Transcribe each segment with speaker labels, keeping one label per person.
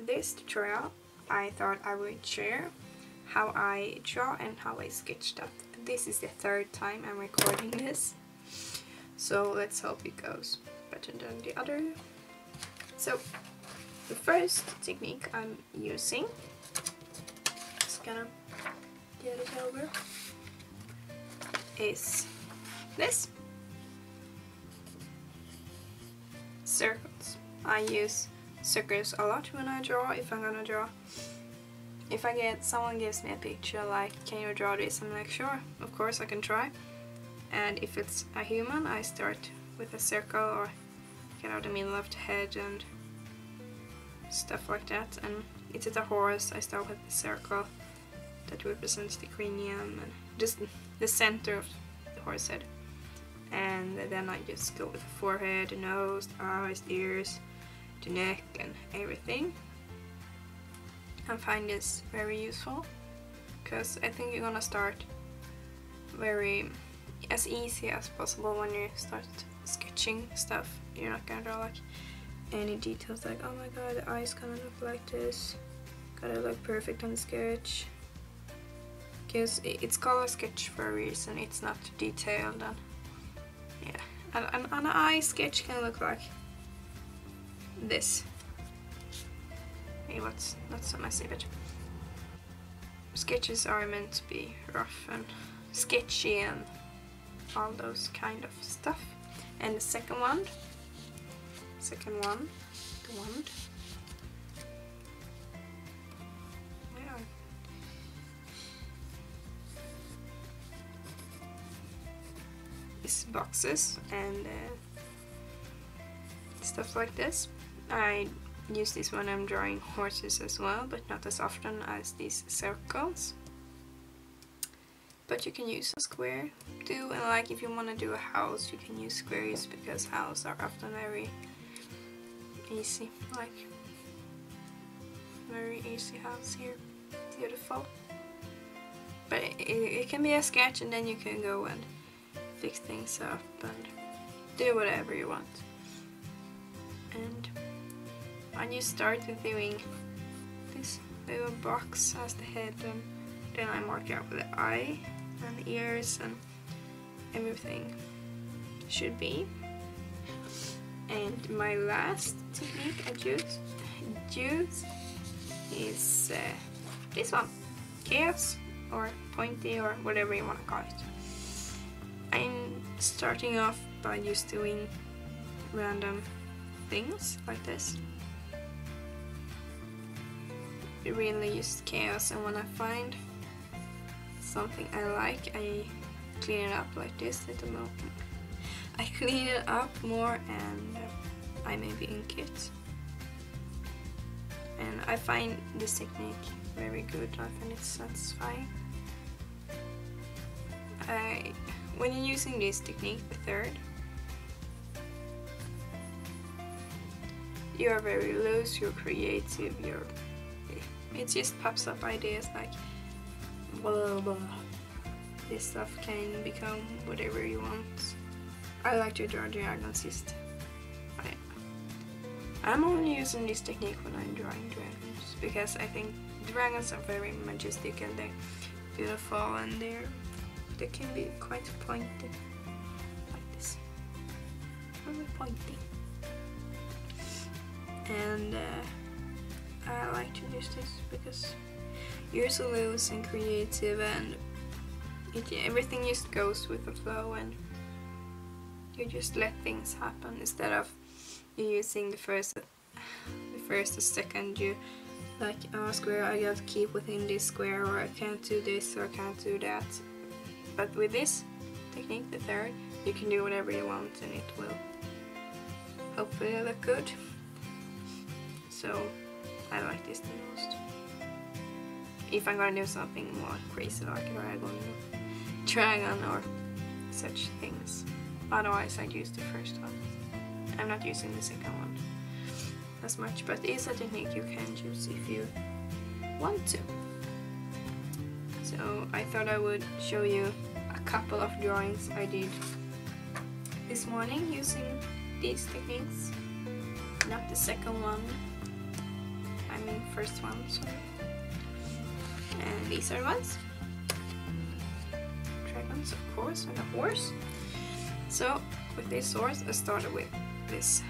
Speaker 1: this tutorial I thought I would share how I draw and how I sketch stuff. This is the third time I'm recording this, so let's hope it goes better than the other. So the first technique I'm using, just gonna get it over, is this. Circles. I use circles a lot when I draw, if I'm gonna draw. If someone gives me a picture like, can you draw this? I'm like, sure, of course I can try. And if it's a human, I start with a circle or get out the middle of the head and stuff like that. And if it's a horse, I start with the circle that represents the cranium and just the center of the horse head. And then I just go with the forehead, the nose, the eyes, the ears, the neck and everything. I find this very useful because I think you're gonna start as easy as possible when you start sketching stuff. You're not gonna draw like any details like, oh my god, the eyes gonna look like this, gotta look perfect on the sketch. Because it's called a sketch for a reason, it's not detailed. And yeah, an eye sketch can look like this. Maybe what's not so messy, but sketches are meant to be rough and sketchy and all those kind of stuff. And the second one, the wand. Yeah. These boxes and stuff like this. I use this when I'm drawing horses as well, but not as often as these circles. But you can use a square too, and like if you want to do a house, you can use squares because houses are often very easy, like very easy house here, beautiful. But it can be a sketch and then you can go and fix things up and do whatever you want. And I just started doing this little box as the head, and then I mark out with the eye and the ears and everything should be. And my last technique I use is this one, chaos or pointy or whatever you want to call it. I'm starting off by just doing random things like this. Really just chaos, and when I find something I like, I clean it up like this at the moment. I clean it up more and I maybe ink it. And I find this technique very good. I find it satisfying. When you're using this technique, the third, you are very loose, you're creative, it just pops up ideas like blah blah. This stuff can become whatever you want. I like to draw dragons. I'm only using this technique when I'm drawing dragons because I think dragons are very majestic and they're beautiful and they can be quite pointy like this, really pointy. And I like to use this because you're so loose and creative and everything just goes with the flow and you just let things happen instead of you using the first or second you like, oh, square, I gotta keep within this square, or I can't do this or I can't do that. But with this technique, the third, you can do whatever you want and it will hopefully look good. So I like this the most. If I'm gonna do something more crazy like a dragon or such things. Otherwise I'd use the first one. I'm not using the second one as much, but it's a technique you can use if you want to. So I thought I would show you a couple of drawings I did this morning using these techniques. Not the second one. I first one. So. And these are the ones. Dragons, of course, and a horse. So with this horse, I started with this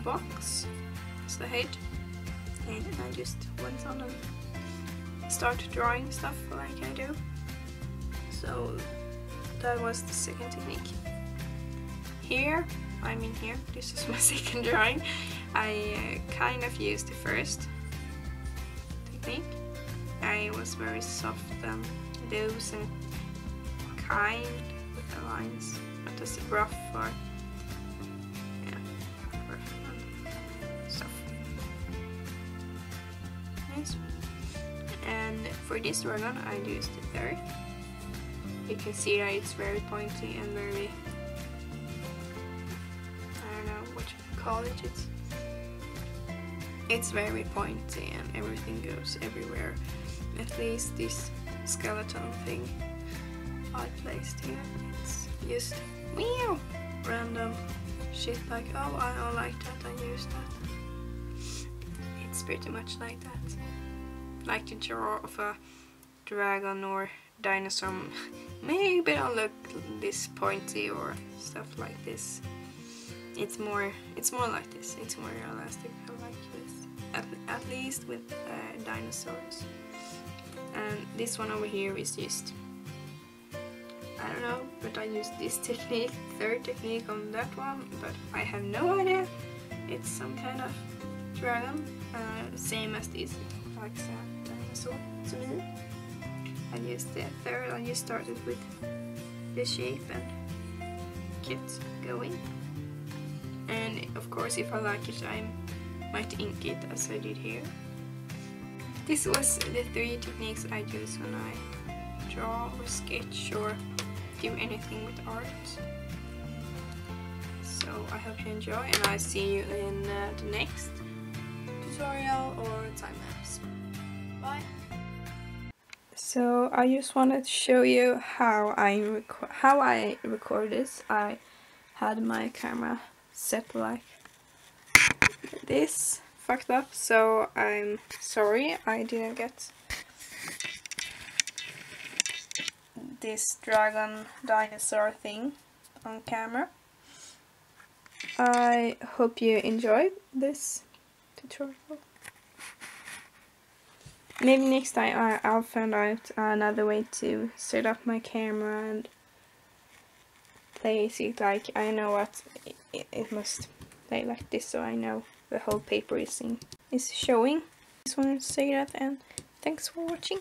Speaker 1: box as the head, and I just went on and started drawing stuff like I do. So that was the second technique. Here, this is my second drawing. I kind of used the first technique. I was very soft and loose and kind with the lines, not as rough or rough and soft. Nice. And for this dragon, I used the third. You can see that it's very pointy and very, I don't know what you call it. It's very pointy and everything goes everywhere. At least this skeleton thing I placed here. It's just random shit like, oh, I don't like that, I use that. It's pretty much like that. Like the jaw of a dragon or dinosaur. Maybe don't look this pointy or stuff like this. It's more like this. It's more realistic. I like this. At least with dinosaurs. And this one over here is just, I don't know, but I used this technique, third technique on that one, but I have no idea. It's some kind of dragon, same as this, like a dinosaur to me. I used the third, I just started with the shape and kept going. And of course, if I like it, I might ink it as I did here. This was the 3 techniques I use when I draw or sketch or do anything with art. So I hope you enjoy, and I'll see you in the next tutorial or time lapse. Bye! So I just wanted to show you how I record this. I had my camera set like this, fucked up, so I'm sorry I didn't get this dragon dinosaur thing on camera. I hope you enjoyed this tutorial. Maybe next time I'll find out another way to set up my camera and place it like, I know what it must play like this, so I know the whole paper is showing. Just wanted to say that, and thanks for watching.